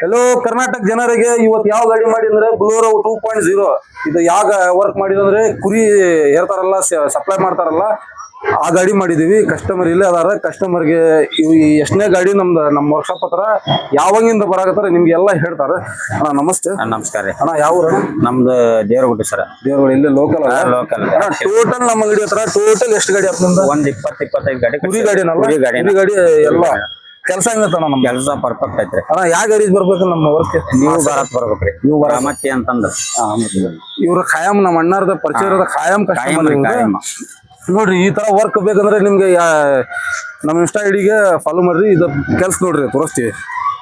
ಎಲ್ಲೋ ಕರ್ನಾಟಕ ಜನರಿಗೆ ಇವತ್ತು ಯಾವ ಗಾಡಿ ಮಾಡಿ ಅಂದ್ರೆ ಬ್ಲೂರೋ 2.0 ಇದು ಯಾವ ವರ್ಕ್ ಮಾಡಿದಂದ್ರೆ ಕುರಿ ಹೇರ್ತಾರಲ್ಲ ಸಪ್ಲೈ ಮಾಡ್ತಾರಲ್ಲ ಆ ಗಾಡಿ ಮಾಡಿದೀವಿ. ಕಸ್ಟಮರ್ ಇಲ್ಲೇ ಅದಾರ. ಕಸ್ಟಮರ್ಗೆ ಎಷ್ಟನೇ ಗಾಡಿ ನಮ್ಮ ವರ್ಕ್ಶಾಪ್ ಹತ್ರ ಯಾವಾಗಿಂದ ಬರಾಕತ್ತಾರ ನಿಮ್ಗೆಲ್ಲ ಹೇಳ್ತಾರ. ಅಣ್ಣ ನಮಸ್ತೆ. ನಮಸ್ಕಾರ ರೀ ಅಣ್ಣ. ಯಾವ ಊರ? ನಮ್ದು ದೇವರಗುಡ್ಡ ಸರ್. ದೇವರಗುಡ್ಡ ಇಲ್ಲೇ ಲೋಕಲ್ ಲೋಕಲ್. ಟೋಟಲ್ ನಮ್ಮ ಅಂಗಡಿ ಹತ್ರ ಟೋಟಲ್ ಎಷ್ಟು ಗಾಡಿ ಆಗ್ತದ? ಒಂದ್ 20-25 ಗಾಡಿ. ಕುರಿ ಗಾಡಿನಲ್ಲ? ಕುರಿ ಗಾಡಿ ಎಲ್ಲ ಕೆಲಸ ಹೆಂಗತ್ತಣ್ಣ? ನಮ್ ಕೆಲಸ ಪರ್ಫೆಕ್ಟ್ ಐತ್ರಿ ಅಣ್ಣ. ಯಾವ ಗಾಡಿ ಬರ್ಬೇಕು ನಮ್ಮ ವರ್ಕ್? ನೀವು ಬರತ್ ಬರ್ಬೇಕ್ರಿ. ನೀವು ಮತ್ತೆ ಅಂತಂದ್ರ ಇವ್ರ ಖಾಯಂ ನಮ್ಮ ಅಣ್ಣಾರದ ಪರಿಚಯ ಇರೋದ ಖಾಯಂ ಕಸ್ಟಮರ್ ನೋಡ್ರಿ. ಈ ತರ ವರ್ಕ್ ಬೇಕಂದ್ರೆ ನಿಮ್ಗೆ ನಮ್ಮ ಇನ್ಸ್ಟಾ ಐಡಿಗೆ ಫಾಲೋ ಮಾಡ್ರಿ. ಇದು ಕೆಲ್ಸ ನೋಡ್ರಿ ತೋರಿಸ್ತೀವಿ.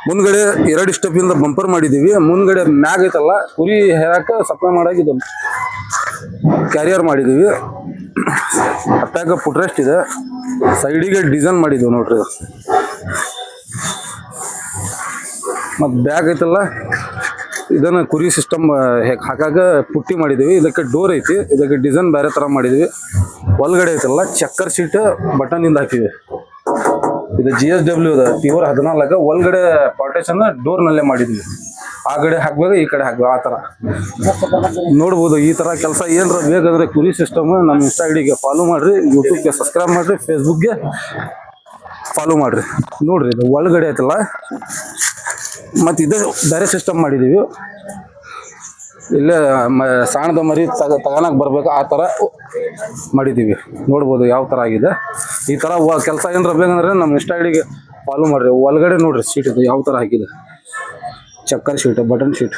ಮುಂದ್ಗಡೆ 2 ಸ್ಟೆಪ್ ಇಂದ ಬಂಪರ್ ಮಾಡಿದೀವಿ. ಮುಂದ್ಗಡೆ ಮ್ಯಾಗ್ ಐತಲ್ಲ ಕುರಿ ಹೇರಾಕ ಸಪ್ಲೈ ಮಾಡಾಕ ಇದು ಕ್ಯಾರಿಯರ್ ಮಾಡಿದೀವಿ. ಅತ್ತಾಗ ಫುಟ್ರೆಸ್ಟ್ ಇದೆ. ಸೈಡಿಗೆ ಡಿಸೈನ್ ಮಾಡಿದೀವಿ ನೋಡ್ರಿ. ಮತ್ ಬ್ಯಾಗ್ ಐತಲ್ಲ ಇದನ್ನ ಕುರಿ ಸಿಸ್ಟಮ್ ಹಾಕಾಗ ಪುಟ್ಟಿ ಮಾಡಿದೀವಿ. ಇದಕ್ಕೆ ಡೋರ್ ಐತಿ. ಇದಕ್ಕೆ ಡಿಸೈನ್ ಬೇರೆ ತರ ಮಾಡಿದೀವಿ. ಒಳಗಡೆ ಐತಲ್ಲ ಚಕ್ಕರ್ ಸೀಟ್ ಬಟನ್ ಇಂದ ಹಾಕಿವಿ. ಇದು GSW ಪ್ಯೂರ್ 14. ಒಳಗಡೆ ಪಾರ್ಟೇಷನ್ ಡೋರ್ ನಲ್ಲೇ ಮಾಡಿದ್ವಿ. ಆ ಕಡೆ ಹಾಕ್ಬೇಕು ಈ ಕಡೆ ಹಾಕ್ಬೇಕು. ಆ ತರ ನೋಡ್ಬೋದು. ಈ ತರ ಕೆಲಸ ಏನ್ರ ಬೇಕಂದ್ರೆ ಕುರಿ ಸಿಸ್ಟಮ್ ನಮ್ಮ ಇನ್ಸ್ಟಾ ಐಡಿಗೆ ಫಾಲೋ ಮಾಡ್ರಿ. ಯೂಟ್ಯೂಬ್ಗೆ ಸಬ್ಸ್ಕ್ರೈಬ್ ಮಾಡ್ರಿ. ಫೇಸ್ಬುಕ್ಗೆ ಫಾಲೋ ಮಾಡ್ರಿ. ನೋಡ್ರಿ ಇದು ಒಳಗಡೆ ಐತಲ್ಲ ಮತ್ತೆ ಇದು ಬೇರೆ ಸಿಸ್ಟಮ್ ಮಾಡಿದೀವಿ. ಇಲ್ಲೇ ಸಾಣದ ಮರಿ ತಗೋಣಕ್ ಬರ್ಬೇಕು ಆ ತರ ಮಾಡಿದೀವಿ. ನೋಡ್ಬೋದು ಯಾವ ತರ ಆಗಿದೆ. ಈ ತರ ಕೆಲಸ ಏನಾರ ಬೇಕಂದ್ರೆ ನಮ್ಮ ಇನ್ಸ್ಟಾ ಐಡಿಗೆ ಫಾಲೋ ಮಾಡ್ರಿ. ಒಳಗಡೆ ನೋಡ್ರಿ ಸೀಟ್ ಇದು ಯಾವ ತರ ಹಾಕಿದೆ. ಚಕ್ಕರ್ ಶೀಟ್ ಬಟನ್ ಶೀಟ್.